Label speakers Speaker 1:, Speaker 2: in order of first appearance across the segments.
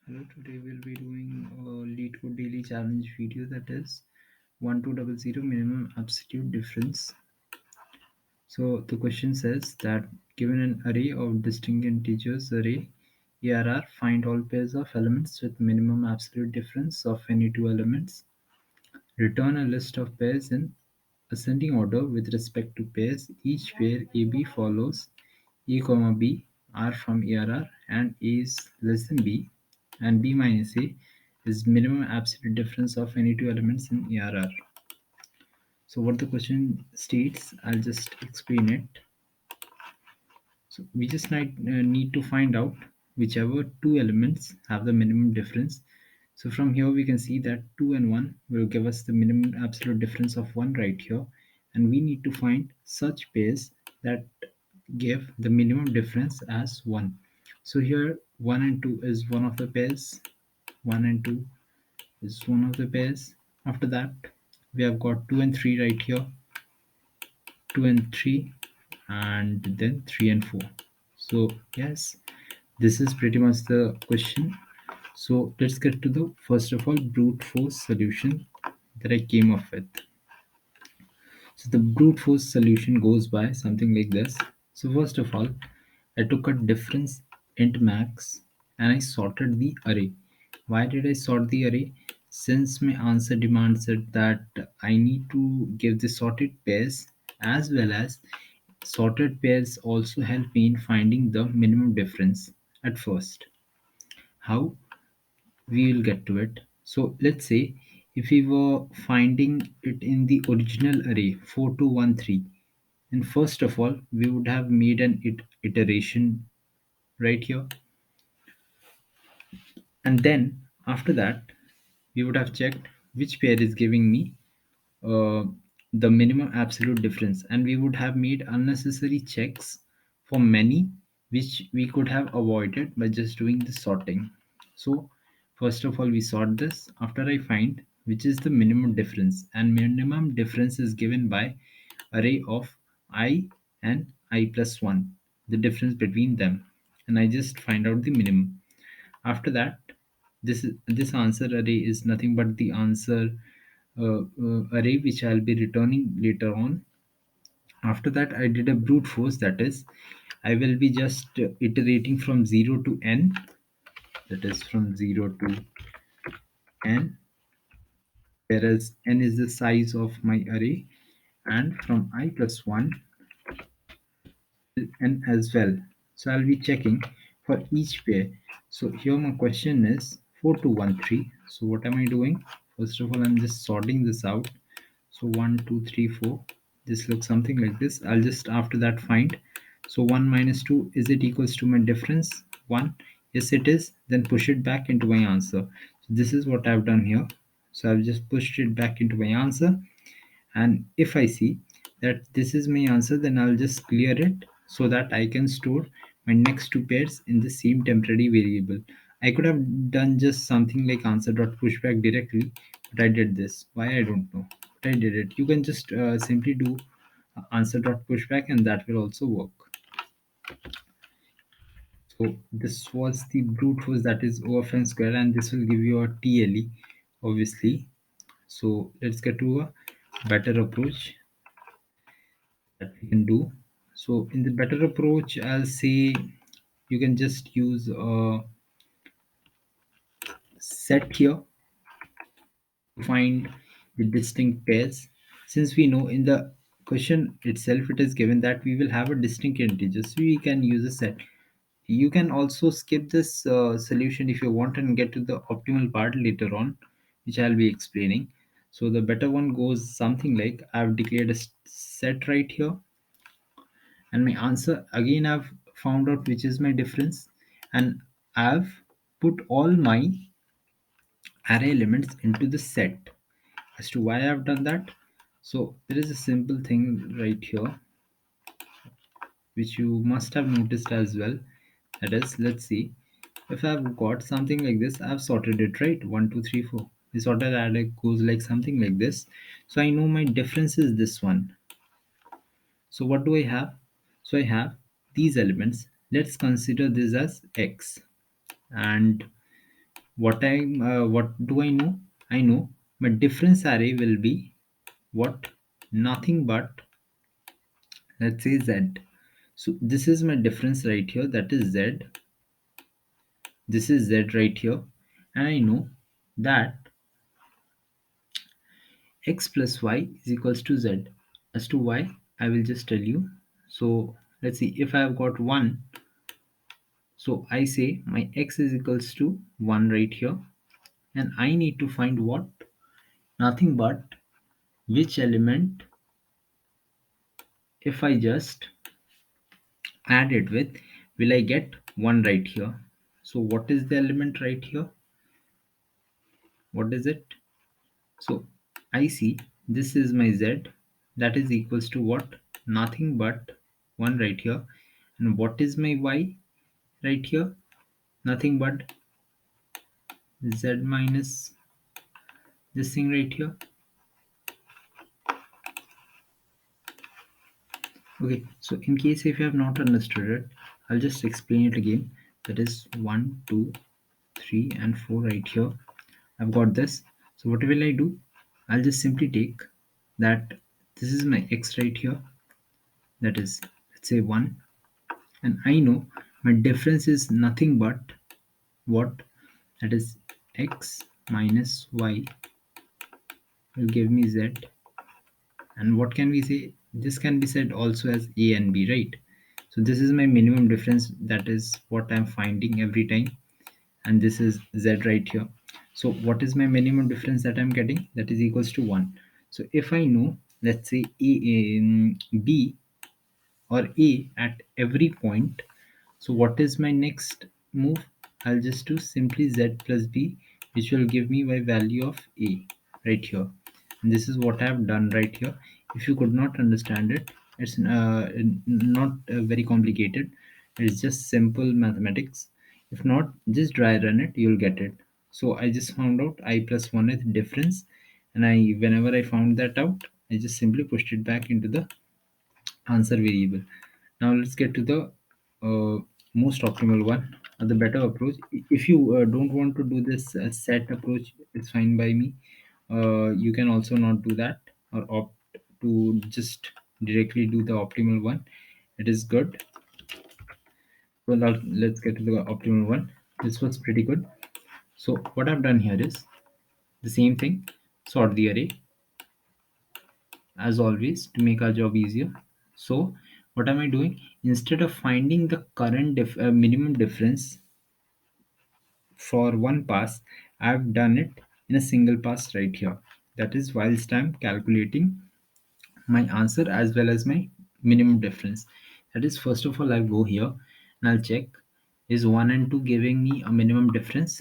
Speaker 1: Hello, today we'll be doing a Leetcode daily challenge video, that is 1200 minimum absolute difference. So the question says that given an array of distinct integers array ARR, find all pairs of elements with minimum absolute difference of any two elements. Return a list of pairs in ascending order with respect to pairs. Each pair AB follows A comma B are from ARR and A is less than B and B minus A is minimum absolute difference of any two elements in ARR. So what the question states, I'll just explain it. So we just need to find out whichever two elements have the minimum difference. So from here we can see that 2 and 1 will give us the minimum absolute difference of 1 right here, and we need to find such pairs that give the minimum difference as 1. So here 1 and 2 is one of the pairs, 1 and 2 is one of the pairs. After that we have got 2 and 3 right here, 2 and 3, and then 3 and 4. So yes, this is pretty much the question. So let's get to the first of all brute force solution that I came up with. So the brute force solution goes by something like this. So first of all, I took a difference int max and I sorted the array. Why did I sort the array? Since my answer demands it that I need to give the sorted pairs, as well as sorted pairs also help me in finding the minimum difference at first. How? We will get to it. So let's say if we were finding it in the original array 4213, and first of all we would have made an iteration right here, and then after that we would have checked which pair is giving me uh, the minimum absolute difference, and we would have made unnecessary checks for many which we could have avoided by just doing the sorting. So first of all we sort this. After I find which is the minimum difference, and minimum difference is given by array of I and I plus 1, the difference between them, and I just find out the minimum. After that, this answer array is nothing but the answer array which I'll be returning later on. After that, I did a brute force, that is, I will be just iterating from 0 to n, that is from 0 to n, whereas n is the size of my array, and from I plus 1 and as well. So I'll be checking for each pair. So here my question is 4213. So what am I doing? First of all, I'm just sorting this out. So 1, 2, 3, 4. This looks something like this. I'll just after that find. So 1 minus 2, is it equals to my difference? 1. Yes, it is. Then push it back into my answer. So this is what I've done here. So I've just pushed it back into my answer, and if I see that this is my answer, then I'll just clear it so that I can store my next two pairs in the same temporary variable. I could have done just something like answer dot pushback directly, but I did this. Why, I don't know, but I did it. You can just simply do answer dot pushback and that will also work. So this was the brute force, that is O of n square, and this will give you a TLE obviously. So let's get to a better approach that we can do. So in the better approach, I'll say you can just use a set here to find the distinct pairs. Since we know in the question itself it is given that we will have a distinct integer, so we can use a set. You can also skip this solution if you want and get to the optimal part later on, which I'll be explaining. So the better one goes something like, I've declared a set right here, and my answer again, I've found out which is my difference, and I've put all my array elements into the set. As to why I've done that, so there is a simple thing right here which you must have noticed as well. That is, let's see, if I've got something like this, I've sorted it right, 1 2 3 4. The sorted array goes like something like this. So I know my difference is this one. So what do I have? So I have these elements. Let's consider this as x, and What do I know? I know my difference array will be what? Nothing but, let's say, z. So this is my difference right here, that is z. This is z right here, and I know that x plus y is equals to z. As to why, I will just tell you. So let's see, if I have got 1, so I say my x is equals to 1 right here, and I need to find what? Nothing but which element, if I just add it with, will I get 1 right here. So what is the element right here? What is it? So I see this is my z, that is equals to what? Nothing but 1 right here. And what is my y right here? Nothing but z minus this thing right here. Okay, so in case if you have not understood it, I'll just explain it again. That is 1, 2, 3 and 4 right here. I've got this. So what will I do? I'll just simply take that this is my x right here. That is, let's say 1. And I know my difference is nothing but what? That is x minus y will give me z. And what can we say? This can be said also as a and b, right? So this is my minimum difference, that is what I'm finding every time, and this is z right here. So what is my minimum difference that I'm getting? That is equals to 1. So if I know, let's say a in b or a at every point, so what is my next move? I'll just do simply z plus b, which will give me my value of a right here. And this is what I have done right here. If you could not understand it, it's not very complicated. It's just simple mathematics. If not, just dry run it, you'll get it. So I just found out I plus 1 is difference, and whenever I found that out, I just simply pushed it back into the answer variable. Now let's get to the most optimal one, the better approach. If you don't want to do this set approach, it's fine by me. You can also not do that, or opt to just directly do the optimal one. It is good. So now let's get to the optimal one. This was pretty good. So what I've done here is the same thing. Sort the array as always to make our job easier. So what am I doing? Instead of finding the current minimum difference for one pass, I've done it in a single pass right here. That is whilst I'm calculating my answer as well as my minimum difference. That is, first of all, I'll go here and I'll check, is 1 and 2 giving me a minimum difference?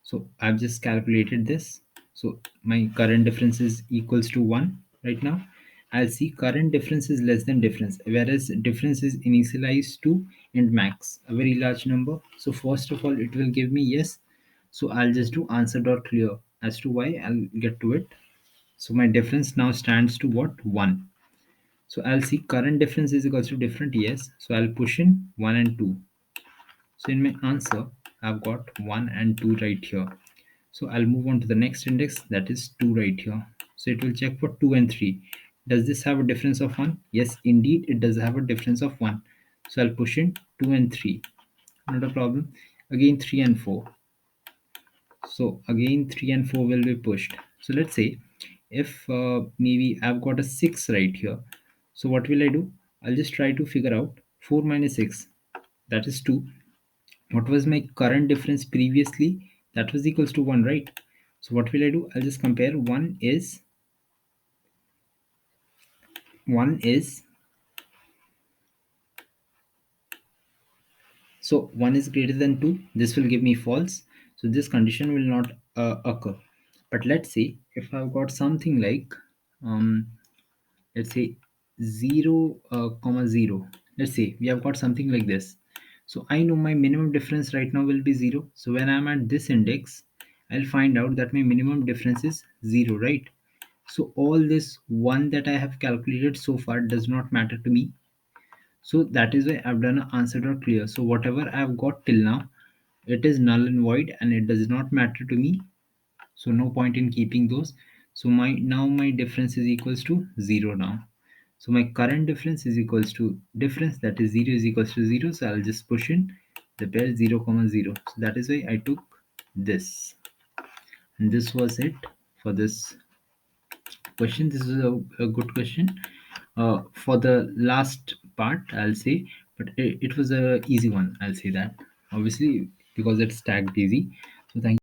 Speaker 1: So I've just calculated this. So my current difference is equals to 1 right now. I'll see current difference is less than difference, whereas difference is initialized to int max, a very large number. So first of all, it will give me yes. So I'll just do answer dot clear. As to why, I'll get to it. So my difference now stands to what? 1. So I'll see current difference is equals to different, yes. So I'll push in 1 and 2. So in my answer, I've got 1 and 2 right here. So I'll move on to the next index, that is 2 right here. So it will check for 2 and 3. Does this have a difference of 1? Yes, indeed, it does have a difference of 1. So I'll push in 2 and 3. Not a problem. Again 3 and 4. So again 3 and 4 will be pushed. So let's say if maybe I've got a 6 right here. So what will I do? I'll just try to figure out 4 minus 6. That is 2. What was my current difference previously? That was equals to 1, right? So what will I do? I'll just compare. One is so 1 is greater than 2. This will give me false. So this condition will not occur. But let's say if I've got something like let's say 0 comma 0. Let's say we have got something like this. So I know my minimum difference right now will be 0. So when I'm at this index, I'll find out that my minimum difference is 0, right? So all this 1 that I have calculated so far does not matter to me. So that is why I've done an answer dot clear. So whatever I've got till now, it is null and void and it does not matter to me, so no point in keeping those. So my difference is equals to 0 now. So my current difference is equals to difference, that is 0 is equals to 0. So I'll just push in the pair 0 comma 0. So that is why I took this, and this was it for this question. This is a good question. For the last part, I'll say, but it was a easy one. I'll say that, obviously, because it's tagged easy. So thank